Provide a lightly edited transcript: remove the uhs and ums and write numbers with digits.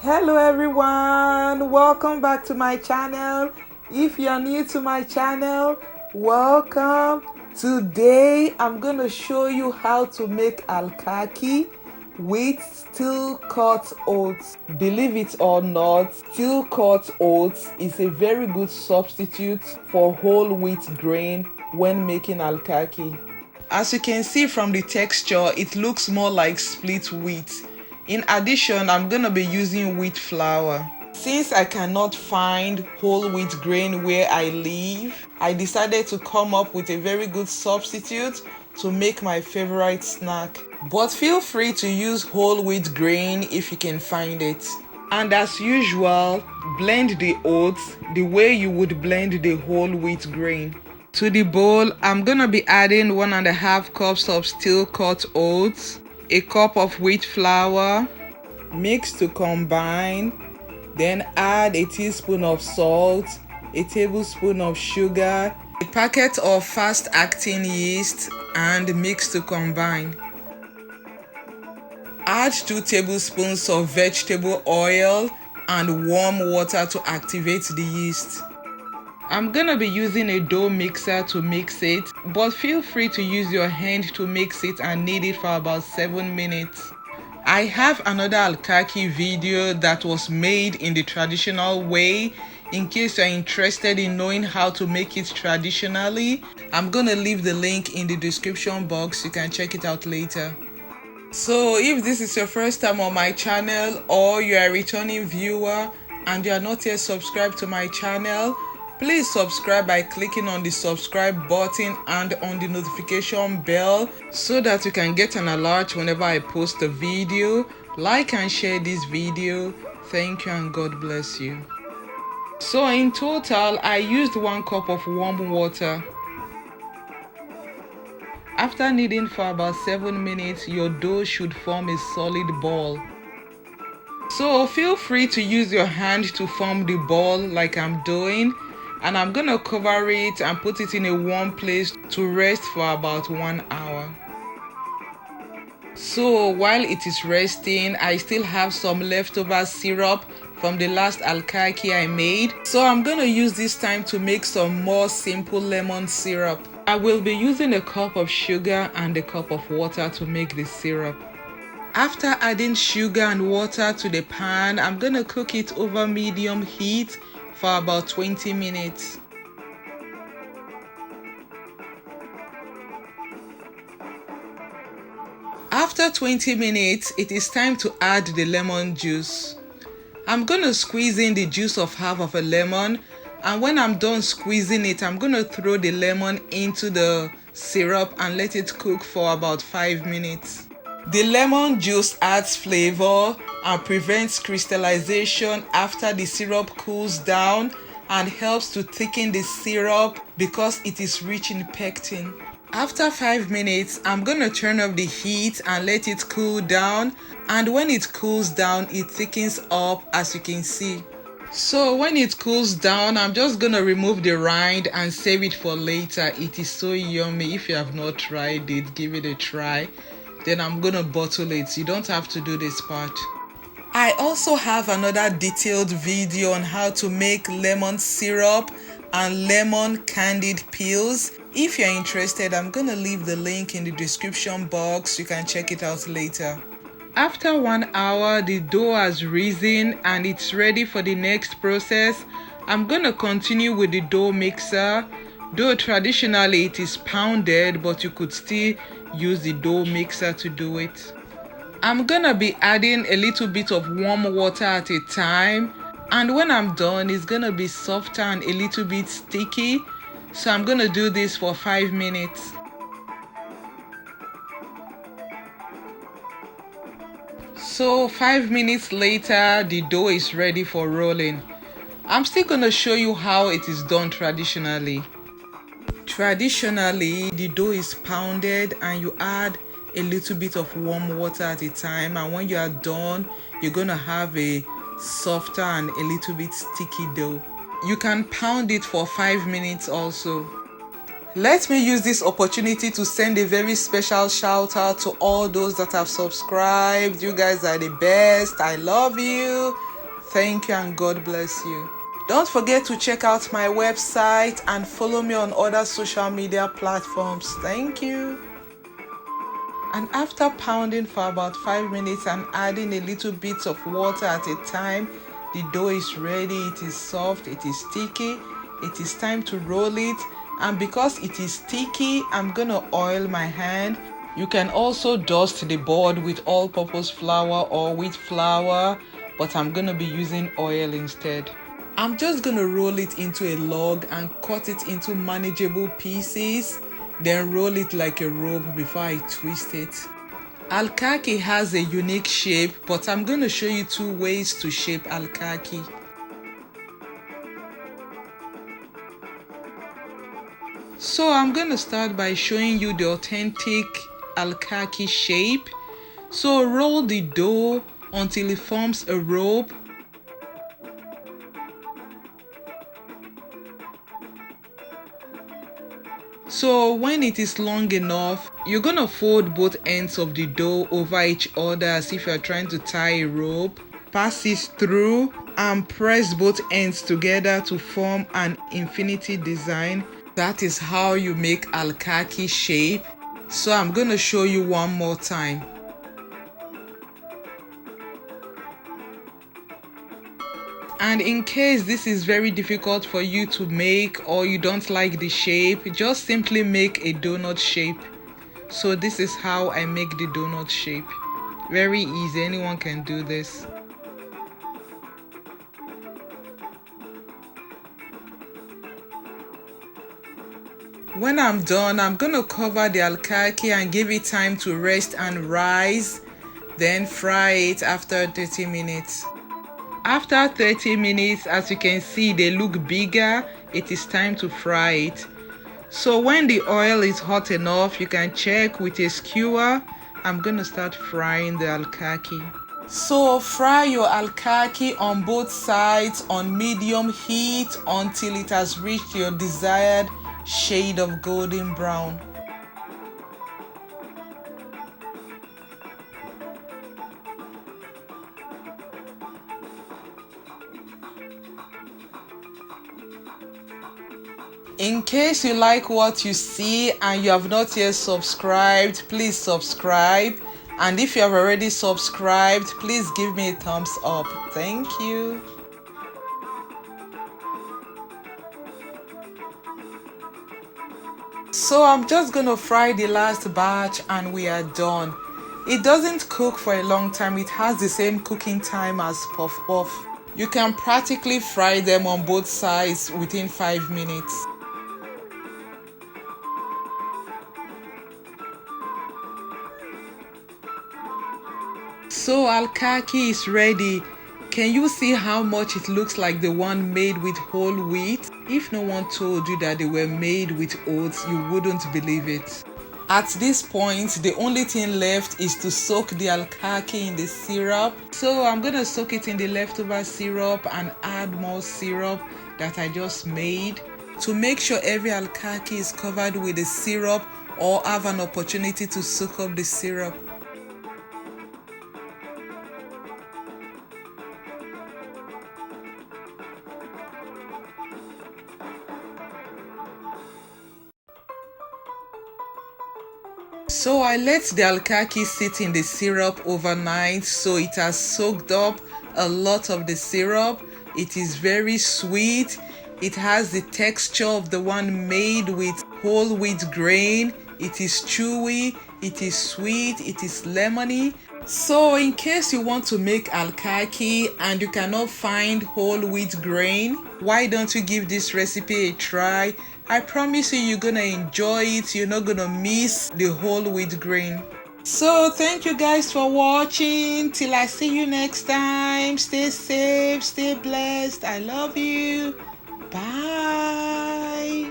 Hello everyone, welcome back to my channel. If you're new to my channel, welcome. Today I'm going to show you how to make alkaki with steel cut oats. Believe it or not, steel cut oats is a very good substitute for whole wheat grain when making alkaki. As you can see from the texture, it looks more like split wheat. In addition, I'm going to be using wheat flour. Since I cannot find whole wheat grain where I live, I decided to come up with a very good substitute to make my favorite snack. But feel free to use whole wheat grain if you can find it. And as usual, blend the oats the way you would blend the whole wheat grain. To the bowl, I'm going to be adding 1.5 cups of steel cut oats, a cup of wheat flour, mix to combine, then add a teaspoon of salt, a tablespoon of sugar, a packet of fast-acting yeast, and mix to combine. Add 2 tablespoons of vegetable oil and warm water to activate the yeast. I'm gonna be using a dough mixer to mix it, but feel free to use your hand to mix it and knead it for about 7 minutes. I have another alkaki video that was made in the traditional way. In case you're interested in knowing how to make it traditionally, I'm gonna leave the link in the description box. You can check it out later. So if this is your first time on my channel or you're a returning viewer and you are not yet subscribed to my channel, please subscribe by clicking on the subscribe button and on the notification bell so that you can get an alert whenever I post a video. Like and share this video. Thank you and God bless you. So in total, I used 1 cup of warm water. After kneading for about 7 minutes, your dough should form a solid ball. So feel free to use your hand to form the ball like I'm doing. And I'm gonna cover it and put it in a warm place to rest for about 1 hour. So while it is resting, I still have some leftover syrup from the last alkaki I made. So I'm gonna use this time to make some more simple lemon syrup. I will be using a cup of sugar and a cup of water to make the syrup. After adding sugar and water to the pan, I'm gonna cook it over medium heat for about 20 minutes. After 20 minutes, it is time to add the lemon juice. I'm gonna squeeze in the juice of half of a lemon, and when I'm done squeezing it, I'm gonna throw the lemon into the syrup and let it cook for about 5 minutes. The lemon juice adds flavor and prevents crystallization after the syrup cools down and helps to thicken the syrup because it is rich in pectin. After 5 minutes, I'm gonna turn off the heat and let it cool down, and when it cools down, it thickens up as you can see. So when it cools down, I'm just gonna remove the rind and save it for later. It is so yummy. If you have not tried it, give it a try. Then I'm gonna bottle it. You don't have to do this part. I also have another detailed video on how to make lemon syrup and lemon candied peels. If you're interested, I'm gonna leave the link in the description box. You can check it out later. After 1 hour, the dough has risen and it's ready for the next process. I'm gonna continue with the dough mixer. Though traditionally it is pounded, but you could still use the dough mixer to do it. I'm gonna be adding a little bit of warm water at a time, and when I'm done, it's gonna be softer and a little bit sticky. So I'm gonna do this for 5 minutes. So 5 minutes later, the dough is ready for rolling. I'm still gonna show you how it is done traditionally. Traditionally, the dough is pounded and you add a little bit of warm water at a time, and when you are done, you're gonna have a softer and a little bit sticky dough. You can pound it for 5 minutes also. Let me use this opportunity to send a very special shout out to all those that have subscribed. You guys are the best. I love you. Thank you and God bless you. Don't forget to check out my website and follow me on other social media platforms. Thank you. And after pounding for about 5 minutes and adding a little bit of water at a time, the dough is ready. It is soft, it is sticky. It is time to roll it. And because it is sticky, I'm gonna oil my hand. You can also dust the board with all-purpose flour or wheat flour, but I'm gonna be using oil instead. I'm just gonna roll it into a log and cut it into manageable pieces. Then roll it like a rope before I twist it. Alkaki has a unique shape, but I'm going to show you 2 ways to shape alkaki. So I'm going to start by showing you the authentic alkaki shape. So roll the dough until it forms a rope. So when it is long enough, you're gonna fold both ends of the dough over each other as if you're trying to tie a rope. Pass it through and press both ends together to form an infinity design. That is how you make alkaki shape. So I'm gonna show you one more time. And in case this is very difficult for you to make or you don't like the shape, just simply make a donut shape. So this is how I make the donut shape. Very easy, anyone can do this. When I'm done, I'm gonna cover the alkaki and give it time to rest and rise, then fry it after 30 minutes. After 30 minutes, as you can see, they look bigger. It is time to fry it. So when the oil is hot enough, you can check with a skewer. I'm gonna start frying the alkaki. So fry your alkaki on both sides on medium heat until it has reached your desired shade of golden brown. In case you like what you see and you have not yet subscribed, please subscribe. And if you have already subscribed, please give me a thumbs up. Thank you. So I'm just gonna fry the last batch and we are done. It doesn't cook for a long time. It has the same cooking time as puff puff. You can practically fry them on both sides within 5 minutes. So alkaki is ready. Can you see how much it looks like the one made with whole wheat? If no one told you that they were made with oats, you wouldn't believe it. At this point, the only thing left is to soak the alkaki in the syrup. So I'm gonna soak it in the leftover syrup and add more syrup that I just made. To make sure every alkaki is covered with the syrup or have an opportunity to soak up the syrup. So I let the alkaki sit in the syrup overnight, so it has soaked up a lot of the syrup. It is very sweet. It has the texture of the one made with whole wheat grain. It is chewy, it is sweet, it is lemony. So in case you want to make alkaki and you cannot find whole wheat grain, why don't you give this recipe a try? I promise you, you're gonna enjoy it. You're not gonna miss the whole wheat grain. So thank you guys for watching. Till I see you next time. Stay safe, stay blessed. I love you. Bye.